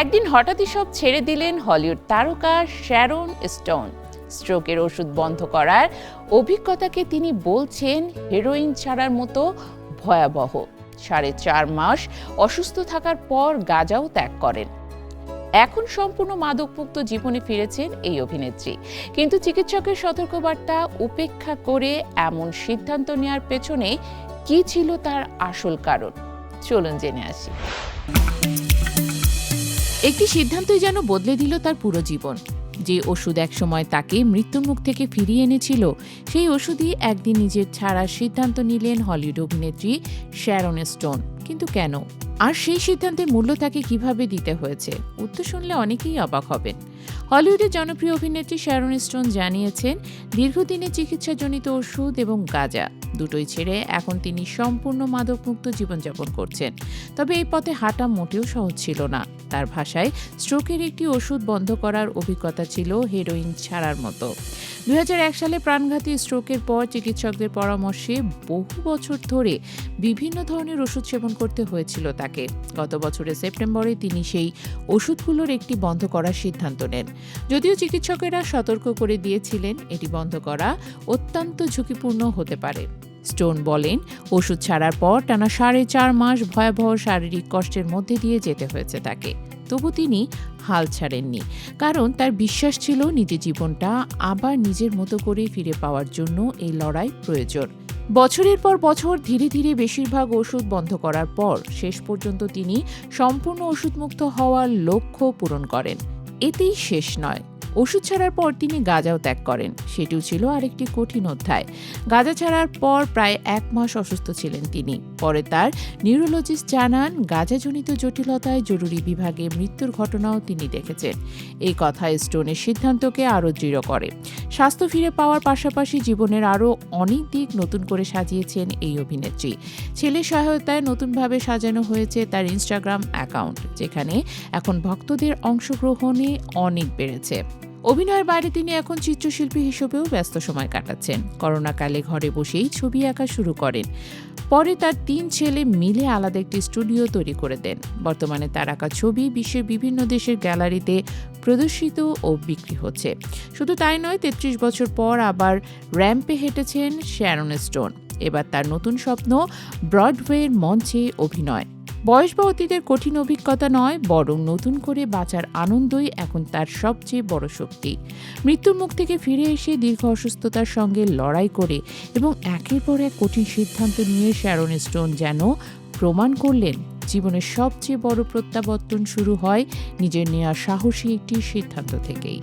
একদিন হঠাৎই সব ছেড়ে দিলেন হলিউড তারকা শ্যারন স্টোন। স্ট্রোকের ওষুধ বন্ধ করার অভিজ্ঞতাকে তিনি বলছেন হেরোইন ছাড়ার মতো ভয়াবহ। 4.5 মাস অসুস্থ থাকার পর গাঁজাও ত্যাগ করেন। এখন সম্পূর্ণ মাদকমুক্ত জীবনে ফিরেছেন এই অভিনেত্রী। কিন্তু চিকিৎসকের সতর্কবার্তা উপেক্ষা করে এমন সিদ্ধান্ত নেওয়ার পেছনে কি ছিল তার আসল কারণ? চলুন জেনে আসি। একটি সিদ্ধান্তই যেন বদলে দিল তার পুরো জীবন। যে ওষুধ একসময় তাকে মৃত্যুর মুখ থেকে ফিরিয়ে এনেছিল, সেই ওষুধই একদিন নিজের ছাড়ার সিদ্ধান্ত নিলেন হলিউড অভিনেত্রী শ্যারন স্টোন। কিন্তু কেন? আর সেই সিদ্ধান্তের মূল্য তাকে কিভাবে দিতে হয়েছে? উত্তর শুনলে অনেকেই অবাক হবেন। হলিউডের জনপ্রিয় অভিনেত্রী শ্যারন স্টোন জানিয়েছেন, দীর্ঘদিনের চিকিৎসাজনিত ওষুধ এবং গাঁজা দুটোই ছেড়ে এখন তিনি সম্পূর্ণ মাদকমুক্ত জীবনযাপন করছেন। তবে এই পথে হাঁটা মোটেও সহজ ছিল না। তার ভাষায়, স্ট্রোকের একটি ওষুধ বন্ধ করার অভিজ্ঞতা ছিল হেরোইন ছাড়ার মতো। 2001 সালে প্রাণঘাতী স্ট্রোকের পর চিকিৎসকদের পরামর্শে বহু বছর ধরে বিভিন্ন ধরনের ওষুধ সেবন করতে হয়েছিল তাকে। গত বছরের সেপ্টেম্বরে তিনি সেই ওষুধগুলোর একটি বন্ধ করার সিদ্ধান্ত নেন। যদিও চিকিৎসকেরা সতর্ক করে দিয়েছিলেন এটি বন্ধ করা অত্যন্ত ঝুঁকিপূর্ণ হতে পারে। স্টোন বলেন, ওষুধ ছাড়ার পর টানা 4.5 মাস ভয়াবহ শারীরিক কষ্টের মধ্যে দিয়ে যেতে হয়েছে তাকে। তবু তিনি হাল ছাড়েননি, কারণ তার বিশ্বাস ছিল নিজের জীবনটা আবার নিজের মতো করে ফিরে পাওয়ার জন্য এই লড়াই প্রয়োজন। বছরের পর বছর ধীরে ধীরে বেশিরভাগ ওষুধ বন্ধ করার পর শেষ পর্যন্ত তিনি সম্পূর্ণ ওষুধমুক্ত হওয়ার লক্ষ্য পূরণ করেন। এতেই শেষ নয়, ওষুধ ছাড়ার পর তিনি গাঁজাও ত্যাগ করেন। সেটিও ছিল আরেকটি কঠিন অধ্যায়। গাঁজা ছাড়ার পর প্রায় 1 মাস অসুস্থ ছিলেন তিনি। পরে তার নিউরোলজিস্ট জানান, গাঁজাজনিত জটিলতায় জরুরি বিভাগে মৃত্যুর ঘটনাও তিনি দেখেছেন। এই কথা স্টোনের সিদ্ধান্তকে আরও দৃঢ় করে। স্বাস্থ্য ফিরে পাওয়ার পাশাপাশি জীবনের আরও অনেক দিক নতুন করে সাজিয়েছেন এই অভিনেত্রী। ছেলের সহায়তায় নতুনভাবে সাজানো হয়েছে তার ইনস্টাগ্রাম অ্যাকাউন্ট, যেখানে এখন ভক্তদের অংশগ্রহণে অনেক বেড়েছে। অভিনয়ের বাইরে তিনি এখন চিত্রশিল্পী হিসেবেও ব্যস্ত সময় কাটাচ্ছেন। করোনাকালে ঘরে বসেই ছবি আঁকা শুরু করেন। পরে তার 3 ছেলে মিলে আলাদা একটি স্টুডিও তৈরি করে দেন। বর্তমানে তার আঁকা ছবি বিশ্বের বিভিন্ন দেশের গ্যালারিতে প্রদর্শিত ও বিক্রি হচ্ছে। শুধু তাই নয়, 33 বছর পর আবার র্যাম্পে হেঁটেছেন শ্যারন স্টোন। এবার তার নতুন স্বপ্ন ব্রডওয়ের মঞ্চে অভিনয়। বয়স বা অতীতের কঠিন অভিজ্ঞতা নয়, বরং নতুন করে বাঁচার আনন্দই এখন তার সবচেয়ে বড় শক্তি। মৃত্যুর মুখ থেকে ফিরে এসে দীর্ঘ অসুস্থতার সঙ্গে লড়াই করে এবং একের পর এক কঠিন সিদ্ধান্ত নিয়ে শ্যারন স্টোন যেন প্রমাণ করলেন, জীবনের সবচেয়ে বড় প্রত্যাবর্তন শুরু হয় নিজের নেওয়া সাহসী একটি সিদ্ধান্ত থেকেই।